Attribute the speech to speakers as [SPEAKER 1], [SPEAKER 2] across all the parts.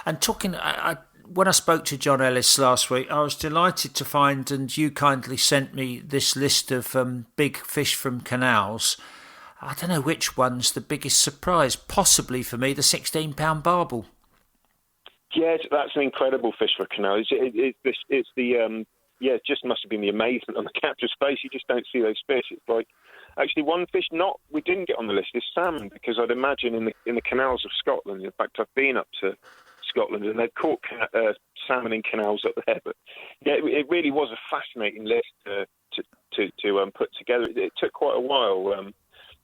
[SPEAKER 1] And talking, when I spoke to John Ellis last week, I was delighted to find, and you kindly sent me this list of big fish from canals. I don't know which one's the biggest surprise. Possibly for me, the 16-pound barbel.
[SPEAKER 2] Yeah, that's an incredible fish for a canal. It just must have been the amazement on the captor's face. You just don't see those fish. It's like, actually, one fish we didn't get on the list is salmon, because I'd imagine in the canals of Scotland. In fact, I've been up to Scotland and they've caught salmon in canals up there. But yeah, it really was a fascinating list to put together. It took quite a while.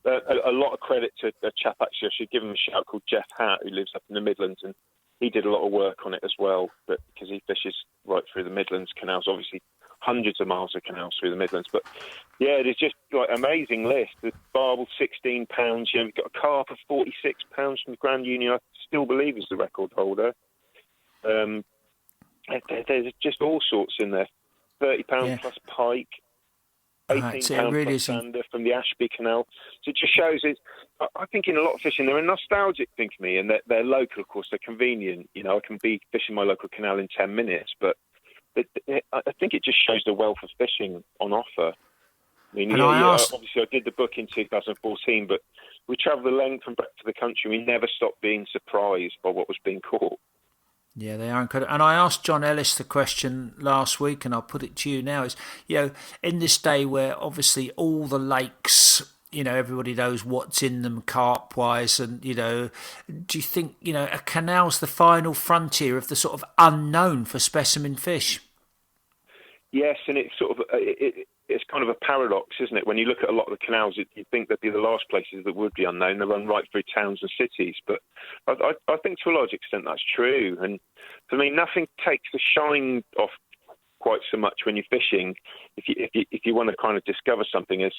[SPEAKER 2] A lot of credit to a chap, actually. I should give him a shout, called Jeff Hart, who lives up in the Midlands, and he did a lot of work on it as well, but because he fishes right through the Midlands canals, obviously hundreds of miles of canals through the Midlands. But yeah, it is just like amazing list. The barbel, 16 pounds. We've got a carp of 46 pounds from the Grand Union. I still believe is the record holder. There's just all sorts in there. 30 pounds plus pike. 18 pounds really plus sander from the Ashby Canal. So it just shows I think in a lot of fishing, they're a nostalgic thing for me, and they're local, of course, they're convenient. I can be fishing my local canal in 10 minutes, but I think it just shows the wealth of fishing on offer. I mean, obviously I did the book in 2014, but we travelled the length and breadth of the country. We never stopped being surprised by what was being caught.
[SPEAKER 1] Yeah, they are incredible. And I asked John Ellis the question last week, and I'll put it to you now, is, in this day where obviously all the lakes, everybody knows what's in them carp-wise, and, do you think, a canal's the final frontier of the sort of unknown for specimen fish?
[SPEAKER 2] Yes, and it's sort of it's kind of a paradox, isn't it? When you look at a lot of the canals, you think they'd be the last places that would be unknown. They run right through towns and cities, but I think to a large extent that's true. And for me, nothing takes the shine off quite so much when you're fishing. If you want to kind of discover something, as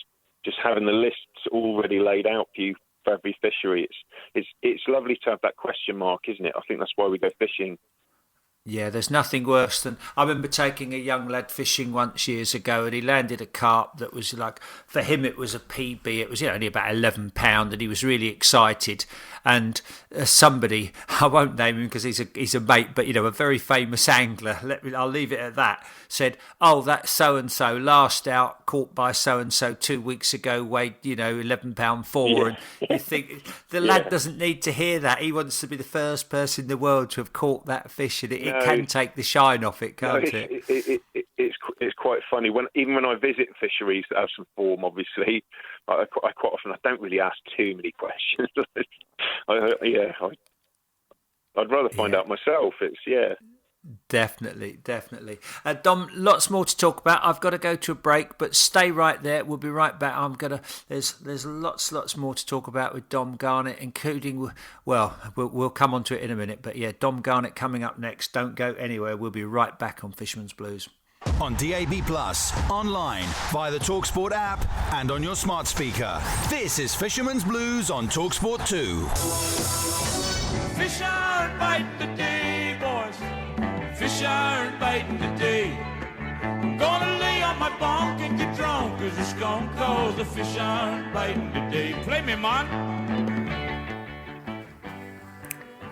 [SPEAKER 2] just having the lists already laid out for you for every fishery. It's lovely to have that question mark, isn't it? I think that's why we go fishing.
[SPEAKER 1] Yeah, there's nothing worse than... I remember taking a young lad fishing once years ago, and he landed a carp that was like... For him, it was a PB. It was only about 11 pound, and he was really excited. And somebody, I won't name him because he's a mate, but, a very famous angler, I'll leave it at that, said, "Oh, that's so-and-so, last out, caught by so-and-so 2 weeks ago, weighed, 11 pound 4. Yeah. And you think, the lad doesn't need to hear that. He wants to be the first person in the world to have caught that fish, and it can take the shine off it, can't it?
[SPEAKER 2] It's quite funny. Even when I visit fisheries that have some form, obviously, I quite often, I don't really ask too many questions. I'd rather find out myself.
[SPEAKER 1] Definitely. Dom, lots more to talk about. I've got to go to a break, but stay right there. We'll be right back. There's lots more to talk about with Dom Garnett, including, we'll come on to it in a minute, but yeah, Dom Garnett coming up next. Don't go anywhere. We'll be right back on Fisherman's Blues.
[SPEAKER 3] On DAB+, online, via the TalkSport app, and on your smart speaker. This is Fisherman's Blues on TalkSport 2.
[SPEAKER 4] Fish aren't biting today, boys. Fish aren't biting today. I'm gonna lay on my bunk and get drunk as a skunk, cause the fish aren't biting today. Play me, man.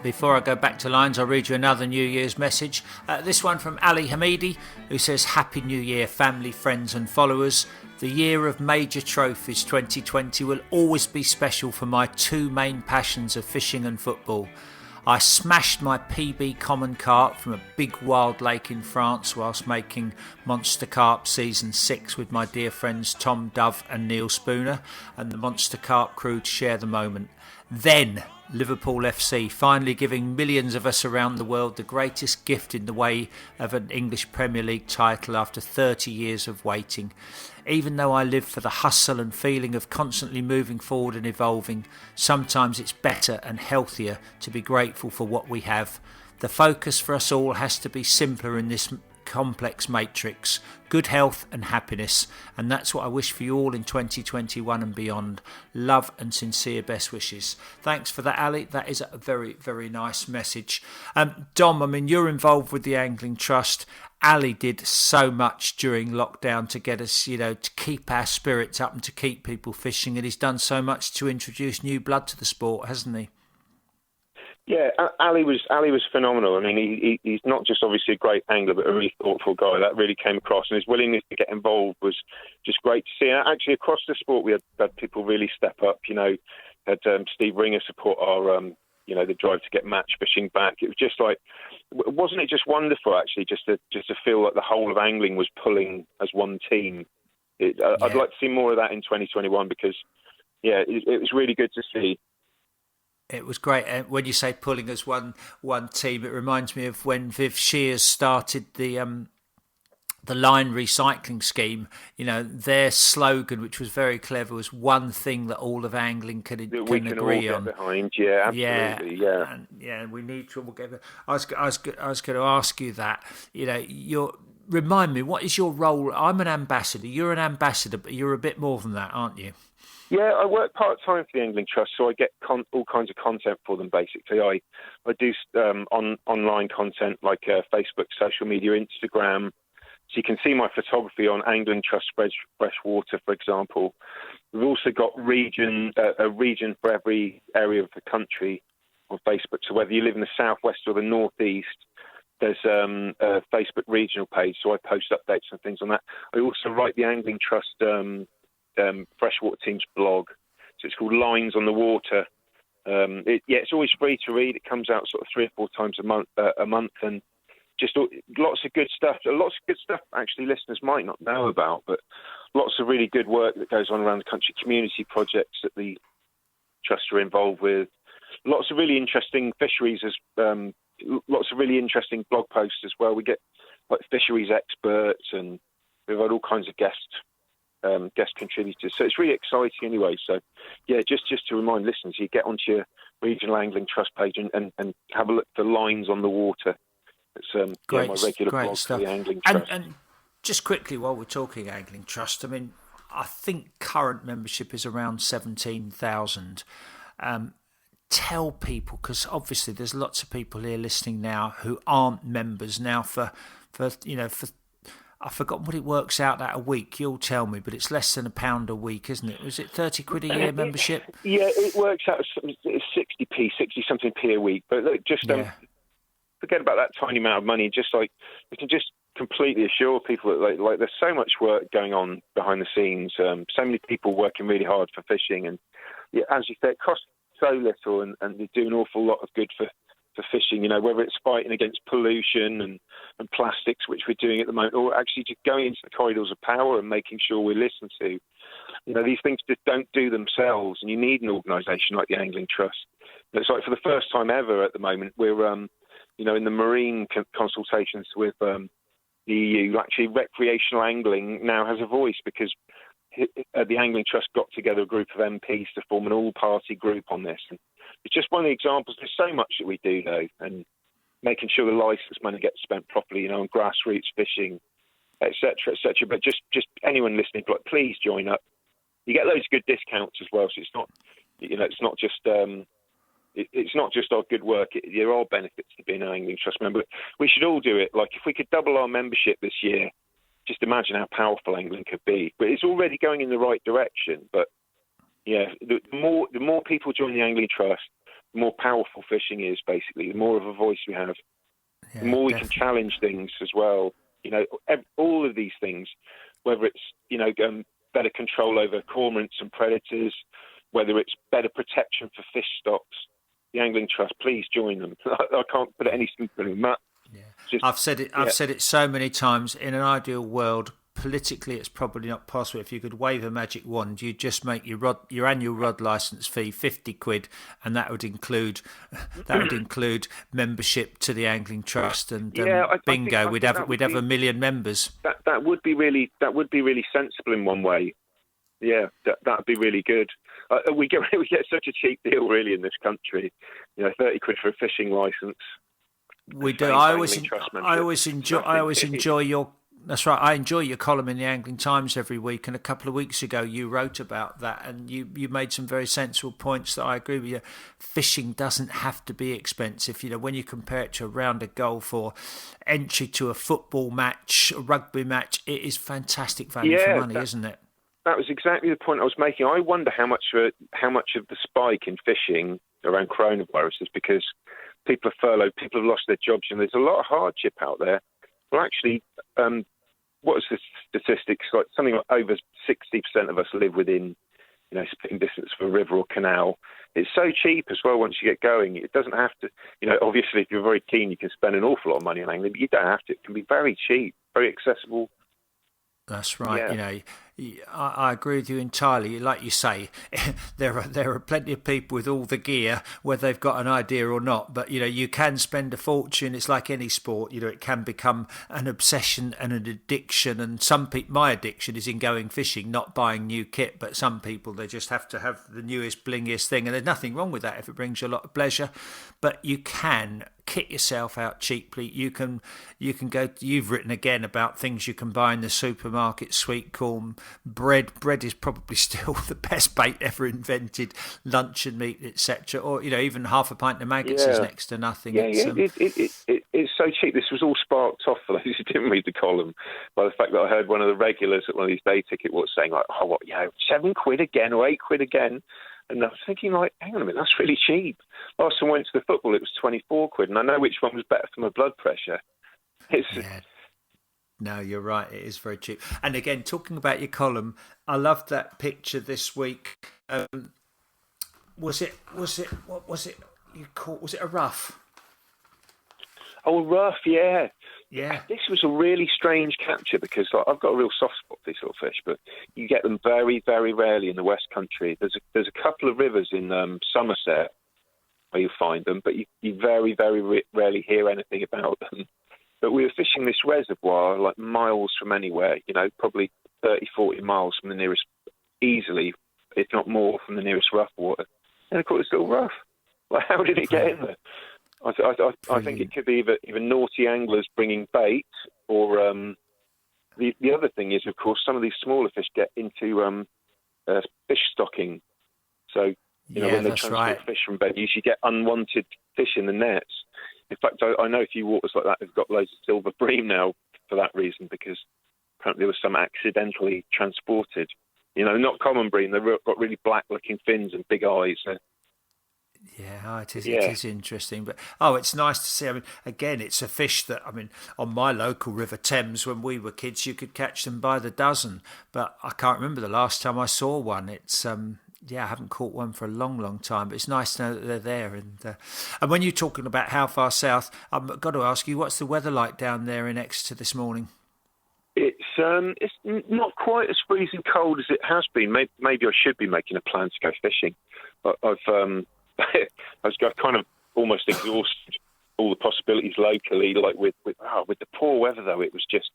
[SPEAKER 1] Before I go back to lines, I'll read you another New Year's message. This one from Ali Hamidi, who says, "Happy New Year, family, friends and followers. The year of major trophies 2020 will always be special for my two main passions of fishing and football. I smashed my PB common carp from a big wild lake in France whilst making Monster Carp Season 6 with my dear friends Tom Dove and Neil Spooner and the Monster Carp crew to share the moment. Then Liverpool FC finally giving millions of us around the world the greatest gift in the way of an English Premier League title after 30 years of waiting. Even though I live for the hustle and feeling of constantly moving forward and evolving, sometimes it's better and healthier to be grateful for what we have. The focus for us all has to be simpler in this complex matrix, good health and happiness, and that's what I wish for you all in 2021 and beyond. Love and sincere best wishes." Thanks for that, Ali. That is a very, very nice message. Dom, I mean, you're involved with the Angling Trust. Ali did so much during lockdown to get us, to keep our spirits up and to keep people fishing, and he's done so much to introduce new blood to the sport, hasn't he?
[SPEAKER 2] Yeah, Ali was phenomenal. I mean, he's not just obviously a great angler, but a really thoughtful guy. That really came across, and his willingness to get involved was just great to see. And actually, across the sport, we had people really step up. Had Steve Ringer support our, the drive to get match fishing back. It was just like, wasn't it just wonderful actually, just to feel like the whole of angling was pulling as one team. I'd like to see more of that in 2021 because, it was really good to see.
[SPEAKER 1] It was great. And when you say pulling as one team, it reminds me of when Viv Shears started the line recycling scheme. Their slogan, which was very clever, was one thing that all of angling can agree
[SPEAKER 2] all
[SPEAKER 1] on.
[SPEAKER 2] Get behind, absolutely,
[SPEAKER 1] And we need to all get. I was going to ask you that. Remind me, what is your role? I'm an ambassador. You're an ambassador, but you're a bit more than that, aren't you?
[SPEAKER 2] Yeah, I work part-time for the Angling Trust, so I get all kinds of content for them, basically. I do online content like Facebook, social media, Instagram. So you can see my photography on Angling Trust Freshwater, for example. We've also got a region for every area of the country on Facebook. So whether you live in the southwest or the northeast, there's a Facebook regional page, so I post updates and things on that. I also write the Angling Trust freshwater team's blog, so it's called Lines on the Water. It's always free to read. It comes out sort of 3 or 4 times a month, and just lots of good stuff. Lots of good stuff actually listeners might not know about, but lots of really good work that goes on around the country, community projects that the trust are involved with. Lots of really interesting fisheries, lots of really interesting blog posts as well. We get like fisheries experts, and we've had all kinds of guest contributors. So it's really exciting anyway. So just to remind listeners, you get onto your Regional Angling Trust page and have a look for Lines on the Water. It's my regular blog
[SPEAKER 1] stuff.
[SPEAKER 2] For the Angling Trust.
[SPEAKER 1] And just quickly, while we're talking Angling Trust, I mean, I think current membership is around 17,000. Tell people, because obviously there's lots of people here listening now who aren't members now for I've forgotten what it works out at a week. You'll tell me, but it's less than £1 a week, isn't it? Was it 30 quid a year membership?
[SPEAKER 2] Yeah, it works out 60 something p a week. But look, just forget about that tiny amount of money. Just like we can just completely assure people that like there's so much work going on behind the scenes. So many people working really hard for fishing, and as you say, it costs so little, and they do an awful lot of good for fishing, whether it's fighting against pollution and plastics, which we're doing at the moment, or actually just going into the corridors of power and making sure we're listened to. These things just don't do themselves, and you need an organisation like the Angling Trust. It's like for the first time ever at the moment, we're, in the marine consultations with the EU, actually recreational angling now has a voice because the Angling Trust got together a group of MPs to form an all-party group on this. And it's just one of the examples. There's so much that we do, though, and making sure the licence money gets spent properly, on grassroots fishing, etc., etc. But just anyone listening, please join up. You get loads of good discounts as well, so it's not, it's not just our good work. There are benefits to being an Angling Trust member. We should all do it. Like if we could double our membership this year, just imagine how powerful angling could be. But it's already going in the right direction. But the more people join the Angling Trust, the more powerful fishing is. Basically, the more of a voice we have, the more we can challenge things as well. All of these things, whether it's better control over cormorants and predators, whether it's better protection for fish stocks, the Angling Trust, please join them. I can't put it any simpler than that.
[SPEAKER 1] Yeah. I've said it so many times. In an ideal world, politically, it's probably not possible. If you could wave a magic wand, you'd just make your annual rod licence fee 50 quid, and that would include membership to the Angling Trust, and bingo, we'd have 1 million members.
[SPEAKER 2] That would be really sensible in one way. Yeah, that'd be really good. We get such a cheap deal really in this country. 30 quid for a fishing licence.
[SPEAKER 1] We do. I always enjoy your. That's right. I enjoy your column in the Angling Times every week. And a couple of weeks ago, you wrote about that, and you made some very sensible points that I agree with you. Fishing doesn't have to be expensive. When you compare it to a round of golf or entry to a football match, a rugby match, it is fantastic value for money, isn't it?
[SPEAKER 2] That was exactly the point I was making. I wonder how much of the spike in fishing around coronavirus is because people are furloughed, people have lost their jobs, and there's a lot of hardship out there. Well, actually, what is the statistics? Like something like over 60% of us live within, spitting distance of a river or canal. It's so cheap as well once you get going. It doesn't have to, obviously if you're very keen, you can spend an awful lot of money on angling, but you don't have to. It can be very cheap, very accessible.
[SPEAKER 1] That's right.
[SPEAKER 2] Yeah.
[SPEAKER 1] I agree with you entirely. Like you say, there are plenty of people with all the gear, whether they've got an idea or not. But you can spend a fortune. It's like any sport. It can become an obsession and an addiction. And some people, my addiction is in going fishing, not buying new kit. But some people, they just have to have the newest, blingiest thing, and there's nothing wrong with that if it brings you a lot of pleasure. But you can kit yourself out cheaply. You can go. You've written again about things you can buy in the supermarket: sweet corn. Bread is probably still the best bait ever invented. Luncheon meat, etc., or even half a pint of maggots is next to nothing.
[SPEAKER 2] It's so cheap. This was all sparked off, for those who didn't read the column, by the fact that I heard one of the regulars at one of these day ticket was saying like, £7 again or £8 again. And I was thinking, like, hang on a minute, that's really cheap. Last time I went to the football, it was £24, and I know which one was better for my blood pressure.
[SPEAKER 1] No, you're right. It is very cheap. And again, talking about your column, I loved that picture this week. Was it a rough?
[SPEAKER 2] Oh, rough, yeah.
[SPEAKER 1] Yeah.
[SPEAKER 2] This was a really strange capture because I've got a real soft spot for these sort of fish, but you get them very, very rarely in the West Country. There's a couple of rivers in Somerset where you find them, but you very, very rarely hear anything about them. But we were fishing this reservoir like miles from anywhere, probably 30, 40 miles from the nearest, easily, if not more, from the nearest rough water. And of course, it's still rough. Like, how did it get in there? I think it could be either naughty anglers bringing bait, or the other thing is, of course, some of these smaller fish get into fish stocking. So, when they transport fish from bed, you usually get unwanted fish in the nets. In fact, I know a few waters like that have got loads of silver bream now for that reason, because apparently there was some accidentally transported. Not common bream. They've got really black-looking fins and big eyes.
[SPEAKER 1] It is interesting. But, it's nice to see. I mean, again, it's a fish that, on my local River Thames, when we were kids, you could catch them by the dozen. But I can't remember the last time I saw one. It's... I haven't caught one for a long, long time, but it's nice to know that they're there. And when you're talking about how far south, I've got to ask you, what's the weather like down there in Exeter this morning?
[SPEAKER 2] It's not quite as freezing cold as it has been. Maybe I should be making a plan to go fishing. I've kind of almost exhausted all the possibilities locally. Like with the poor weather though, it was just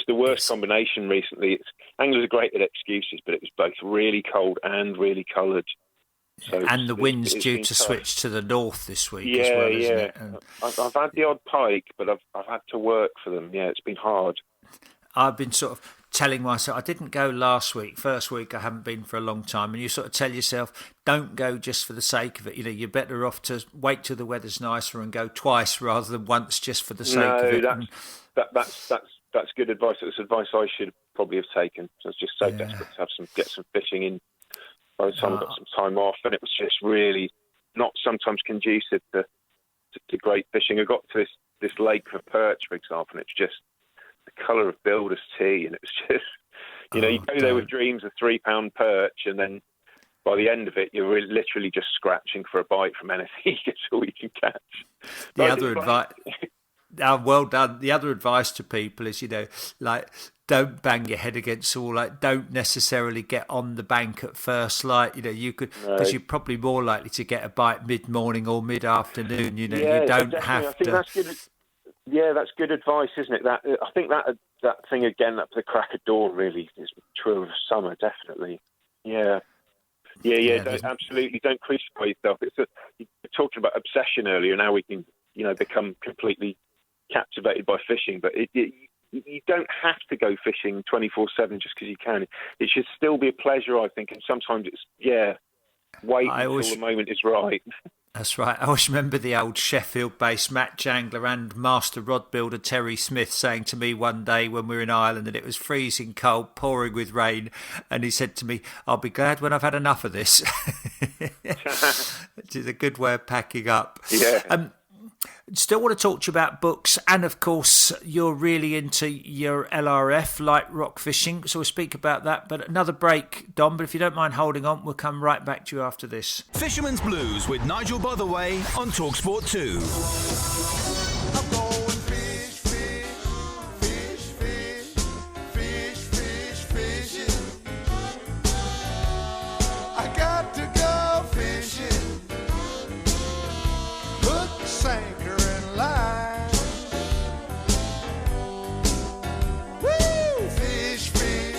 [SPEAKER 2] the worst combination recently. Anglers are great at excuses, but it was both really cold and really coloured. So
[SPEAKER 1] and the wind's due to switch to the north this week as well, isn't it? And
[SPEAKER 2] I've had the odd pike, but I've had to work for them. Yeah, it's been hard.
[SPEAKER 1] I've been sort of telling myself, I didn't go last week. First week I haven't been for a long time, and you sort of tell yourself, don't go just for the sake of it. You're better off to wait till the weather's nicer and go twice rather than once just for the sake of it.
[SPEAKER 2] That's good advice. It's advice I should probably have taken. I was just so desperate to get some fishing in by the time I got some time off, and it was just really not sometimes conducive to great fishing. I got to this lake for perch, for example, and it's just the colour of builder's tea, and it was just, you go there with dreams of £3 perch, and then by the end of it, you're really, literally just scratching for a bite from anything. It's all you can catch.
[SPEAKER 1] The other advice... well done. The other advice to people is, don't bang your head against the wall. Don't necessarily get on the bank at first light. You could, because you're probably more likely to get a bite mid-morning or mid-afternoon. You don't have
[SPEAKER 2] I think
[SPEAKER 1] to.
[SPEAKER 2] That's good. Yeah, that's good advice, isn't it? I think that thing again up the crack of dawn really is true of summer, definitely. Yeah. Absolutely. Don't crucify yourself. You were talking about obsession earlier, and how we can, become completely captivated by fishing, but you don't have to go fishing 24/7 just because you can. It should still be a pleasure, I think, and sometimes it's wait until the moment is right.
[SPEAKER 1] That's right. I always remember the old Sheffield-based match angler and master rod builder Terry Smith saying to me one day when we were in Ireland and it was freezing cold, pouring with rain, and he said to me, "I'll be glad when I've had enough of this," which is a good way of packing up.
[SPEAKER 2] Yeah.
[SPEAKER 1] Still want to talk to you about books, and of course you're really into your LRF, light rock fishing, so we'll speak about that. But another break, Dom, but if you don't mind holding on, we'll come right back to you after this.
[SPEAKER 3] Fisherman's Blues with Nigel Bothaway on TalkSport 2.
[SPEAKER 5] I'm going fish, fish, fish, fish, fishing. I got to go fishing. Hook, sinker, and line. Woo! Fish, fish,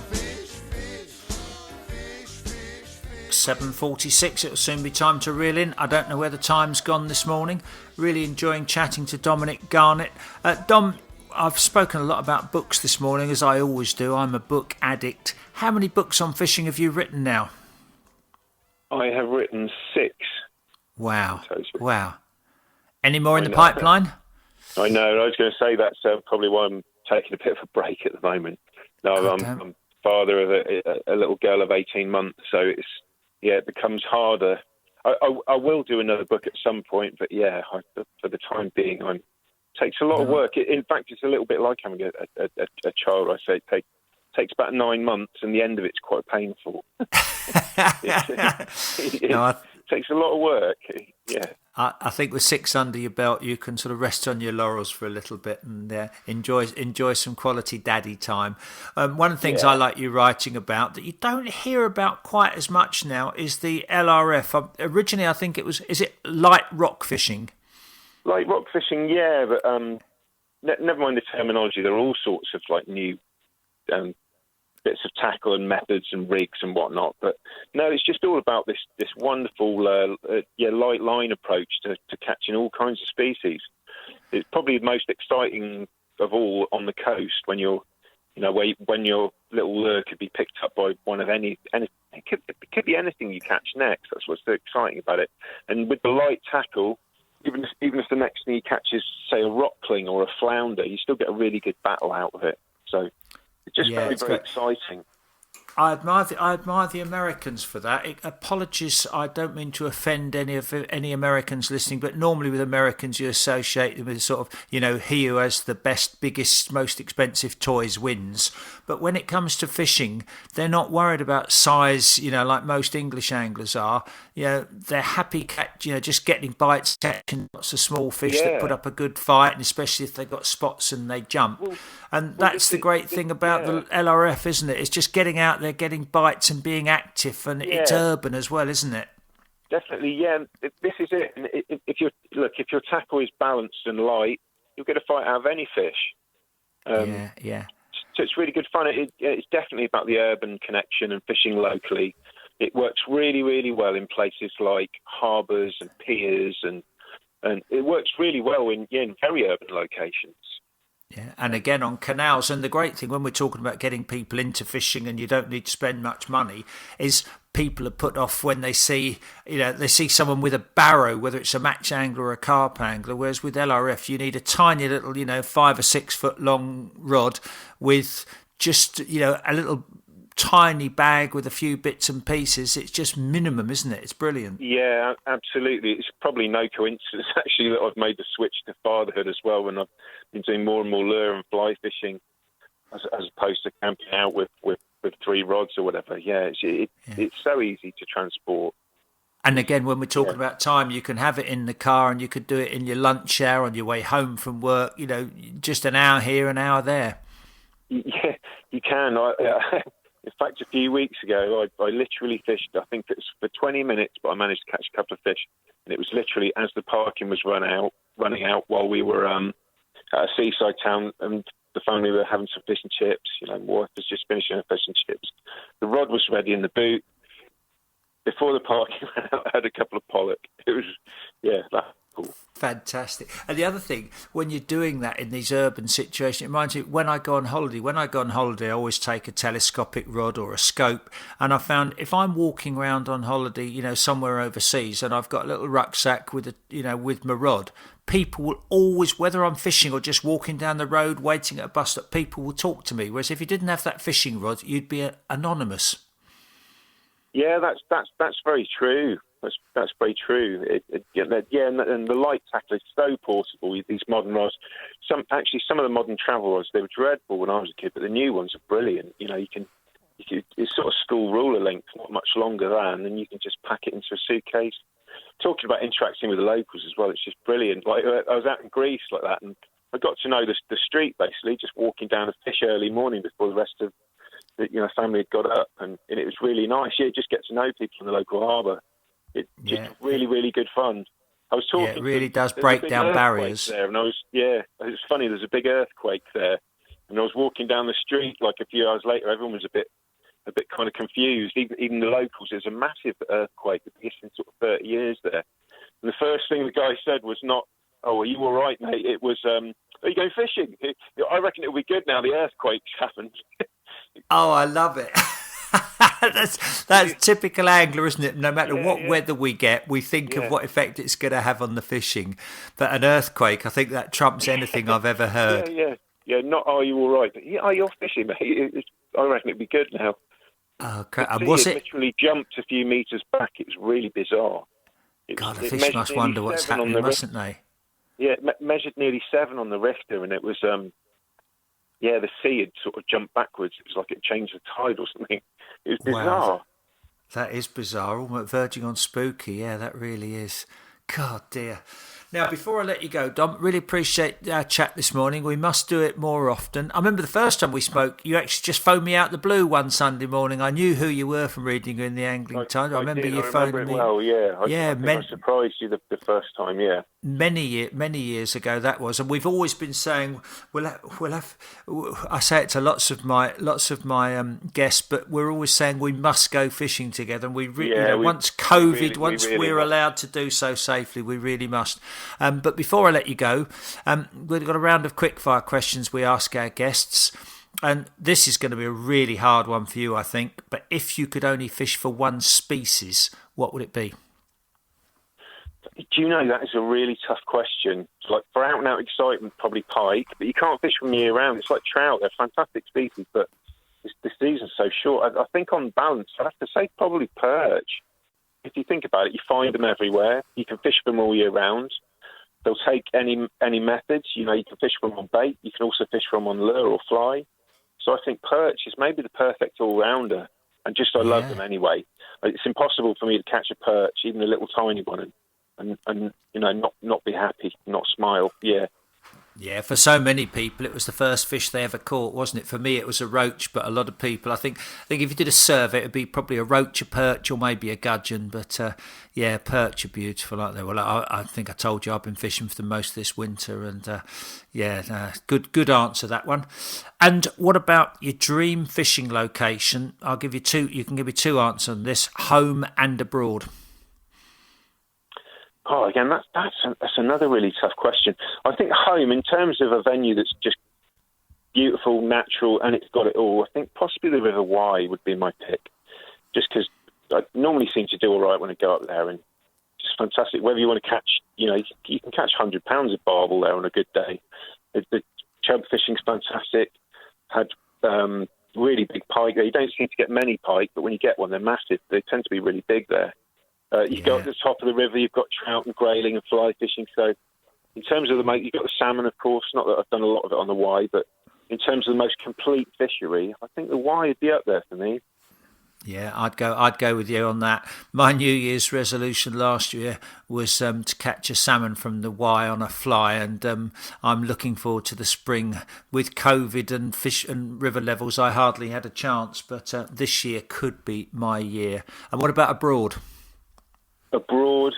[SPEAKER 5] fish, fish, fish, fish, fish.
[SPEAKER 1] 7:46, it'll soon be time to reel in. I don't know where the time's gone this morning. Really enjoying chatting to Dominic Garnett. Dom, I've spoken a lot about books this morning, as I always do. I'm a book addict. How many books on fishing have you written now?
[SPEAKER 2] I have written 6.
[SPEAKER 1] Wow.
[SPEAKER 2] Totally.
[SPEAKER 1] Wow. Any more in the
[SPEAKER 2] know.
[SPEAKER 1] pipeline?
[SPEAKER 2] I know. I was going to say that's probably why I'm taking a bit of a break at the moment. No, I'm father of a little girl of 18 months, so it becomes harder. I will do another book at some point, but for the time being, it takes a lot of work. In fact, it's a little bit like having a child. I say it takes about 9 months, and the end of it's quite painful. It takes a lot of work. Yeah.
[SPEAKER 1] I think with 6 under your belt, you can sort of rest on your laurels for a little bit and enjoy some quality daddy time. One of the things I like you writing about that you don't hear about quite as much now is the LRF. Originally, I think is it light rock fishing?
[SPEAKER 2] Light rock fishing, yeah, but never mind the terminology. There are all sorts of like new bits of tackle and methods and rigs and whatnot. But no, it's just all about this wonderful light line approach to catching all kinds of species. It's probably the most exciting of all on the coast when when your little lure could be picked up by one of any it could be anything you catch next. That's what's so exciting about it. And with the light tackle, even if the next thing you catch is, say, a rockling or a flounder, you still get a really good battle out of it. So it's just very exciting.
[SPEAKER 1] I admire the Americans for that. Apologies, I don't mean to offend any Americans listening, but normally with Americans you associate them with sort of, he who has the best, biggest, most expensive toys wins. But when it comes to fishing, they're not worried about size, like most English anglers are. They're happy just getting bites, catching lots of small fish that put up a good fight, and especially if they've got spots and they jump. That's the great thing about the LRF, isn't it? It's just getting out there, getting bites and being active, and it's urban as well, isn't it?
[SPEAKER 2] Definitely, yeah. This is it. And if your tackle is balanced and light, you'll get a fight out of any fish. So it's really good fun. It's definitely about the urban connection and fishing locally. It works really, really well in places like harbours and piers, and it works really well in very urban locations.
[SPEAKER 1] Yeah, and again on canals. And the great thing when we're talking about getting people into fishing and you don't need to spend much money is people are put off when they see someone with a barrow, whether it's a match angler or a carp angler, whereas with LRF you need a tiny little 5 or 6 foot long rod with just a little tiny bag with a few bits and pieces. It's just minimum, isn't it? It's brilliant.
[SPEAKER 2] Yeah, absolutely. It's probably no coincidence actually that I've made the switch to fatherhood as well, when I've been doing more and more lure and fly fishing as opposed to camping out with 3 rods or whatever. It's so easy to transport.
[SPEAKER 1] And again, when we're talking about time, you can have it in the car and you could do it in your lunch hour on your way home from work, just an hour here, an hour there.
[SPEAKER 2] Yeah, you can. In fact, a few weeks ago, I literally fished, I think it was for 20 minutes, but I managed to catch a couple of fish. And it was literally as the parking was running out while we were at a seaside town, and the family were having some fish and chips. My wife was just finishing her fish and chips. The rod was ready in the boot. Before the parking ran out, I had a couple of pollock. It was, that beautiful.
[SPEAKER 1] Fantastic. And the other thing, when you're doing that in these urban situations, it reminds me when I go on holiday. When I go on holiday, I always take a telescopic rod or a scope. And I found if I'm walking around on holiday, somewhere overseas, and I've got a little rucksack with with my rod, people will always, whether I'm fishing or just walking down the road, waiting at a bus stop, people will talk to me. Whereas if you didn't have that fishing rod, you'd be anonymous.
[SPEAKER 2] Yeah, that's very true. That's very true. And the light tackle is so portable. These modern rods, some of the modern travel rods, they were dreadful when I was a kid, but the new ones are brilliant. It's sort of school ruler length, not much longer than, and you can just pack it into a suitcase. Talking about interacting with the locals as well, it's just brilliant. Like I was out in Greece like that, and I got to know the street basically, just walking down a fish early morning before the rest of the family had got up, and it was really nice. Yeah, just get to know people in the local harbour. It's just really, really good fun. I was talking.
[SPEAKER 1] Yeah, it really does break down barriers.
[SPEAKER 2] There, and it's funny. There's a big earthquake there, and I was walking down the street. Like a few hours later, everyone was a bit kind of confused. Even the locals. There's a massive earthquake, the biggest in sort of 30 years there. And the first thing the guy said was not, "Oh, are you all right, mate?" It was, "Are you going fishing?" I reckon it'll be good now. The earthquake's happened.
[SPEAKER 1] Oh, I love it. That's typical angler, isn't it? No matter what weather we get, we think of what effect it's going to have on the fishing. But an earthquake, I think that trumps anything I've ever heard.
[SPEAKER 2] Yeah. Not, "Are you all right?" But you're fishing, mate. I reckon it'd be good now.
[SPEAKER 1] Oh, and was it?
[SPEAKER 2] Literally jumped a few metres back. It was really bizarre.
[SPEAKER 1] God, the fish must wonder what's happening, mustn't they?
[SPEAKER 2] Yeah, it measured nearly 7 on the Richter, and it was the sea had sort of jumped backwards. It was like it changed the tide or something. It was bizarre.
[SPEAKER 1] Wow. That is bizarre, almost verging on spooky. Yeah, that really is. God, dear. Now, before I let you go, Dom, really appreciate our chat this morning. We must do it more often. I remember the first time we spoke, you actually just phoned me out the blue one Sunday morning. I knew who you were from reading you in the Angling Times. I remember you phoning me.
[SPEAKER 2] Well, yeah. I surprised you the first time, yeah.
[SPEAKER 1] Many years ago that was, and we've always been saying we'll have. I say it to lots of my guests, but we're always saying we must go fishing together. And once we're allowed to do so safely, we really must. But before I let you go, we've got a round of quickfire questions we ask our guests. And this is going to be a really hard one for you, I think. But if you could only fish for one species, what would it be?
[SPEAKER 2] Do you know, that is a really tough question. Like, for out-and-out excitement, probably pike. But you can't fish them year-round. It's like trout. They're fantastic species, but the season's so short. I think on balance, I'd have to say probably perch. If you think about it, you find them everywhere. You can fish them all year round. They'll take any methods. You can fish from on bait. You can also fish from on lure or fly. So I think perch is maybe the perfect all-rounder. And I love them anyway. It's impossible for me to catch a perch, even a little tiny one, and not be happy, not smile. Yeah.
[SPEAKER 1] Yeah, for so many people, it was the first fish they ever caught, wasn't it? For me, it was a roach, but a lot of people, I think if you did a survey, it would be probably a roach, a perch, or maybe a gudgeon. But perch are beautiful, aren't they? Well, I think I told you I've been fishing for them most this winter, and good answer, that one. And what about your dream fishing location? I'll give you two. You can give me two answers on this: home and abroad.
[SPEAKER 2] Oh, again, that's another really tough question. I think home, in terms of a venue that's just beautiful, natural, and it's got it all, I think possibly the River Wye would be my pick. Just because I normally seem to do all right when I go up there, and just fantastic. Whether you want to catch, you can catch 100 pounds of barbel there on a good day. The chub fishing's fantastic. Had really big pike there. You don't seem to get many pike, but when you get one, they're massive. They tend to be really big there. You've got at the top of the river, you've got trout and grayling and fly fishing. So in terms of you've got the salmon, of course. Not that I've done a lot of it on the Wye, but in terms of the most complete fishery, I think the Wye would be up there for me.
[SPEAKER 1] Yeah, I'd go with you on that. My New Year's resolution last year was to catch a salmon from the Wye on a fly, and I'm looking forward to the spring. With COVID and fish and river levels, I hardly had a chance, but this year could be my year. And what about abroad?
[SPEAKER 2] Abroad,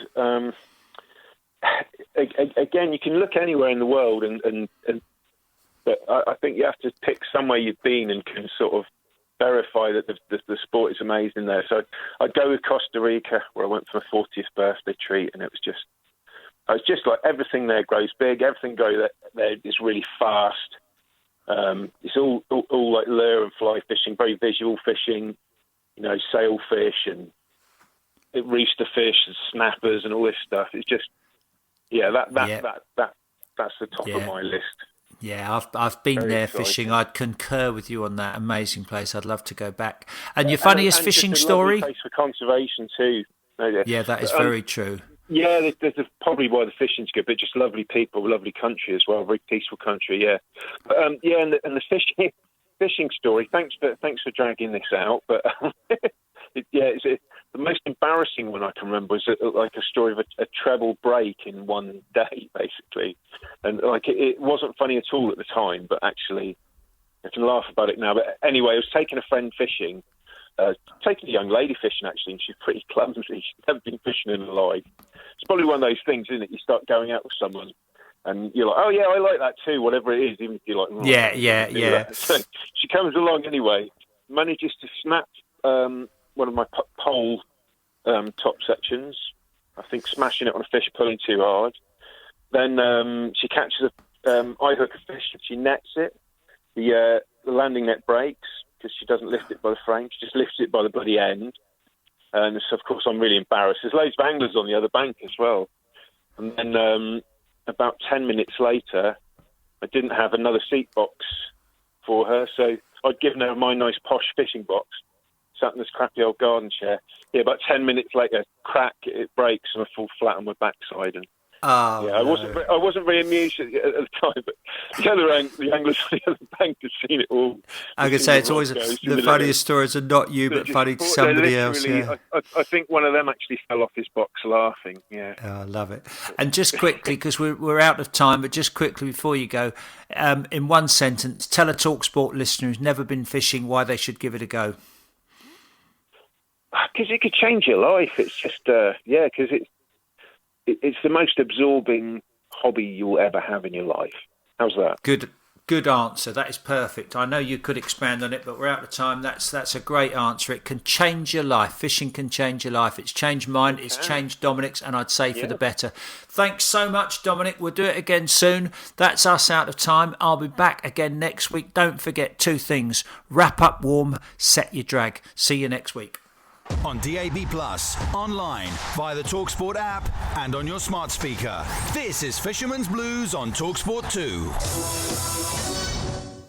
[SPEAKER 2] again, you can look anywhere in the world, but I think you have to pick somewhere you've been and can sort of verify that the sport is amazing there. So I'd go with Costa Rica, where I went for my 40th birthday treat, and it was just It's just like everything there grows big. Everything there is really fast. It's all like lure and fly fishing, very visual fishing. You know, sailfish and rooster fish and snappers and all this stuff. It's just, that's the top of my list.
[SPEAKER 1] Yeah, I've been
[SPEAKER 2] Very
[SPEAKER 1] there
[SPEAKER 2] exciting.
[SPEAKER 1] fishing. I'd concur with you on that. Amazing place. I'd love to go back. And your funniest
[SPEAKER 2] and
[SPEAKER 1] fishing
[SPEAKER 2] just a lovely
[SPEAKER 1] story?
[SPEAKER 2] place for conservation too.
[SPEAKER 1] Yeah, that is very true.
[SPEAKER 2] Yeah, there's probably why the fishing's good, but just lovely people, lovely country as well, very peaceful country. Yeah, but, and the fishing story. Thanks for dragging this out, but it's the most embarrassing one I can remember was like a story of a treble break in one day, basically, and like it wasn't funny at all at the time, but actually I can laugh about it now. But anyway, I was taking a friend fishing. Taking a young lady fishing, actually, and she's pretty clumsy. She's never been fishing in her life. It's probably one of those things, isn't it? You start going out with someone, and you're like, oh, yeah, I like that too, whatever it is, even if you're like, oh,
[SPEAKER 1] yeah.
[SPEAKER 2] So she comes along anyway, manages to snap one of my pole top sections, I think smashing it on a fish, pulling too hard. Then she catches I hook a fish, and she nets it. The landing net breaks, because she doesn't lift it by the frame. She just lifts it by the bloody end. And so, of course, I'm really embarrassed. There's loads of anglers on the other bank as well. And then about 10 minutes later, I didn't have another seat box for her. So I'd given her my nice posh fishing box, sat in this crappy old garden chair. Yeah, about 10 minutes later, crack, it breaks, and I fall flat on my backside. And I wasn't very amused at the time, but the anglers on the other bank had seen it all.
[SPEAKER 1] I could say it's always the funniest stories are not you, but funny to somebody else. Yeah.
[SPEAKER 2] I think one of them actually fell off his box laughing. Yeah,
[SPEAKER 1] I love it. And just quickly, because we're out of time, but just quickly before you go, in one sentence, tell a TalkSport listener who's never been fishing why they should give it a go.
[SPEAKER 2] Because it could change your life. It's just because it's the most absorbing hobby you'll ever have in your life. How's that?
[SPEAKER 1] Good answer. That is perfect. I know you could expand on it, but we're out of time. That's a great answer. It can change your life. Fishing can change your life. It's changed mine. It's changed Dominic's, and I'd say for the better. Thanks so much, Dominic. We'll do it again soon. That's us out of time. I'll be back again next week. Don't forget 2 things. Wrap up warm, set your drag. See you next week.
[SPEAKER 3] On DAB+, online, via the TalkSport app, and on your smart speaker. This is Fisherman's Blues on TalkSport 2.